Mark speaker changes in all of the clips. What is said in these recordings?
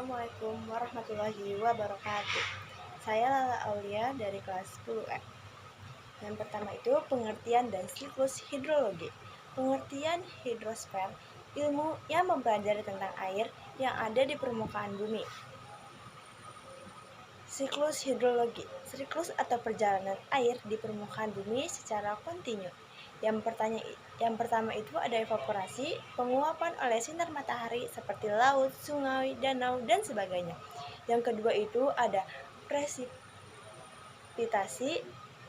Speaker 1: Assalamualaikum warahmatullahi wabarakatuh. Saya Lala Aulia dari kelas 10E. Yang pertama itu pengertian dan siklus hidrologi. Pengertian hidrosfer, ilmu yang mempelajari tentang air yang ada di permukaan bumi. Siklus hidrologi, siklus atau perjalanan air di permukaan bumi secara kontinu. Yang pertama itu ada evaporasi, penguapan oleh sinar matahari seperti laut, sungai, danau, dan sebagainya. Yang kedua itu ada presipitasi,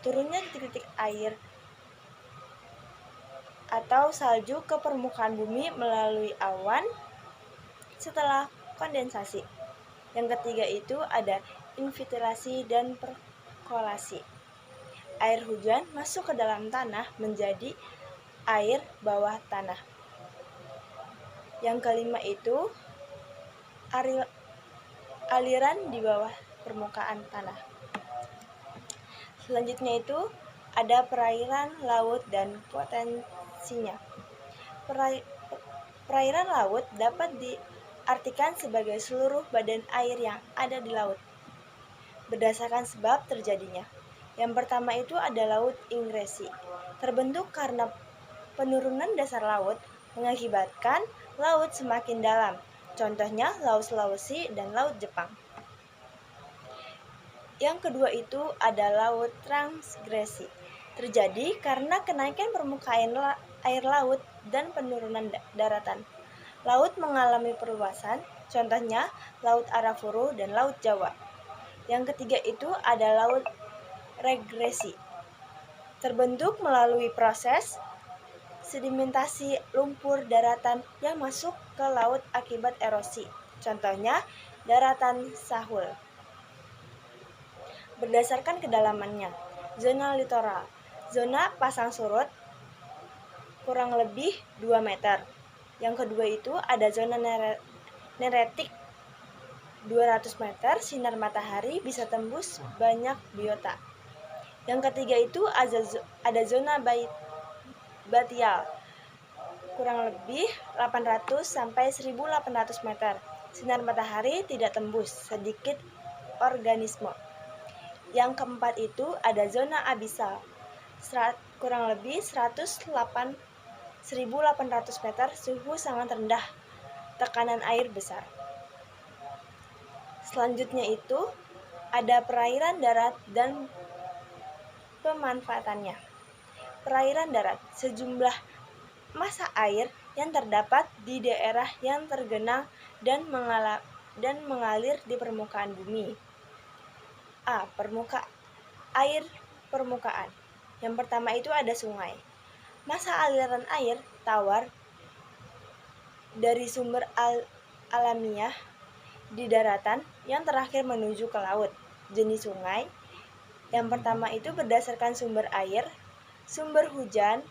Speaker 1: turunnya titik-titik air atau salju ke permukaan bumi melalui awan setelah kondensasi. Yang ketiga itu ada infiltrasi dan perkolasi. Air hujan masuk ke dalam tanah menjadi air bawah tanah. Yang kelima itu aliran di bawah permukaan tanah. Selanjutnya itu ada perairan laut dan potensinya. Perairan laut dapat diartikan sebagai seluruh badan air yang ada di laut berdasarkan sebab terjadinya. Yang pertama itu ada laut ingresi, terbentuk karena penurunan dasar laut mengakibatkan laut semakin dalam. Contohnya Laut Sulawesi dan Laut Jepang. Yang kedua itu ada laut transgresi, terjadi karena kenaikan permukaan air laut dan penurunan daratan. Laut mengalami perluasan, contohnya Laut Arafuru dan Laut Jawa. Yang ketiga itu ada laut regresi, terbentuk melalui proses sedimentasi lumpur daratan yang masuk ke laut akibat erosi, contohnya daratan Sahul. Berdasarkan kedalamannya, zona litoral, zona pasang surut kurang lebih 2 meter. Yang kedua itu ada zona neretik 200 meter, sinar matahari bisa tembus banyak biota. Yang ketiga itu ada zona batial, kurang lebih 800 sampai 1800 meter. Sinar matahari tidak tembus sedikit organisme. Yang keempat itu ada zona abisal, kurang lebih 1800 meter, suhu sangat rendah, tekanan air besar. Selanjutnya itu ada perairan darat dan pemanfaatannya. Perairan darat, sejumlah massa air yang terdapat di daerah yang tergenang dan mengalir di permukaan bumi. A. Air permukaan. Yang pertama itu ada sungai. Massa aliran air tawar dari sumber alamiah di daratan yang terakhir menuju ke laut. Jenis sungai yang pertama itu berdasarkan sumber air, sumber hujan,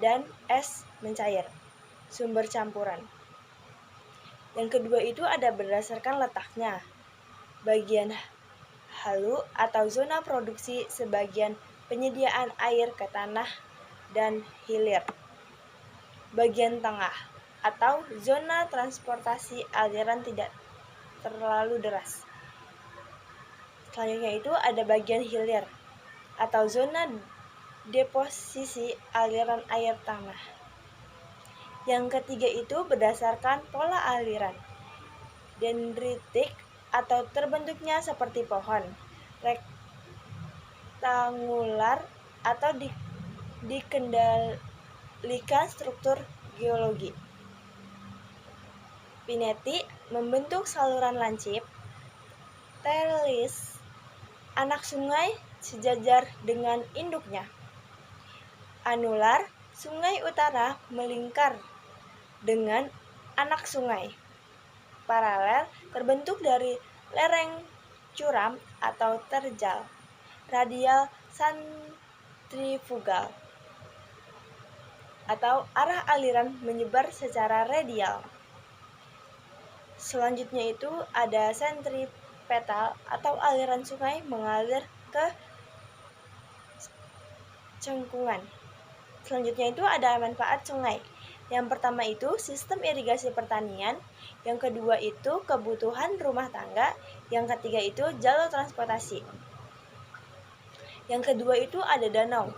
Speaker 1: dan es mencair, sumber campuran. Yang kedua itu ada berdasarkan letaknya, bagian halu atau zona produksi sebagian penyediaan air ke tanah dan hilir. Bagian tengah atau zona transportasi aliran tidak terlalu deras. Selanjutnya itu ada bagian hilir atau zona deposisi aliran air tanah. Yang ketiga itu berdasarkan pola aliran, dendritik atau terbentuknya seperti pohon, rektangular atau dikendalikan struktur geologi. Pineti membentuk saluran lancip, telis anak sungai sejajar dengan induknya. Anular, sungai utara melingkar dengan anak sungai. Paralel, terbentuk dari lereng curam atau terjal. Radial, sentrifugal atau arah aliran menyebar secara radial. Selanjutnya itu ada sentripetal atau aliran sungai mengalir ke cengkungan. Selanjutnya itu ada manfaat sungai. Yang pertama itu sistem irigasi pertanian, yang kedua itu kebutuhan rumah tangga, yang ketiga itu jalur transportasi. Yang kedua itu ada danau,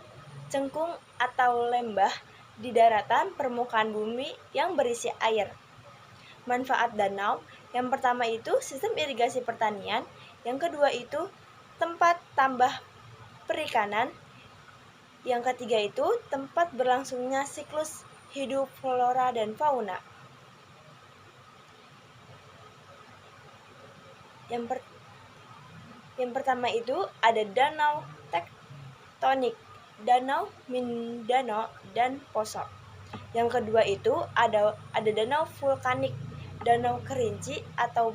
Speaker 1: cengkung atau lembah di daratan permukaan bumi yang berisi air. Manfaat danau, yang pertama itu sistem irigasi pertanian, yang kedua itu tempat tambah perikanan, yang ketiga itu tempat berlangsungnya siklus hidup flora dan fauna. Yang pertama itu ada danau tektonik, danau Mindanao dan Poso. Yang kedua itu ada danau vulkanik, danau Kerinci atau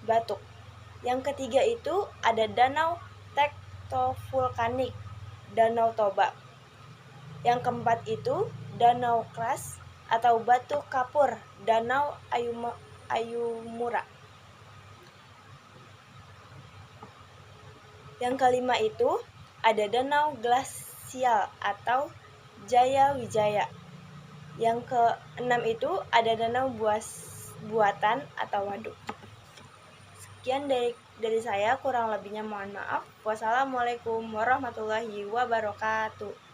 Speaker 1: Batuk. Yang ketiga itu ada danau tektovulkanik, danau Toba. Yang keempat itu danau Kras atau Batu Kapur, danau Ayumura. Yang kelima itu ada danau glasial atau Jayawijaya. Yang keenam itu ada danau buatan atau waduk. Sekian dari saya, kurang lebihnya mohon maaf. Wassalamualaikum warahmatullahi wabarakatuh.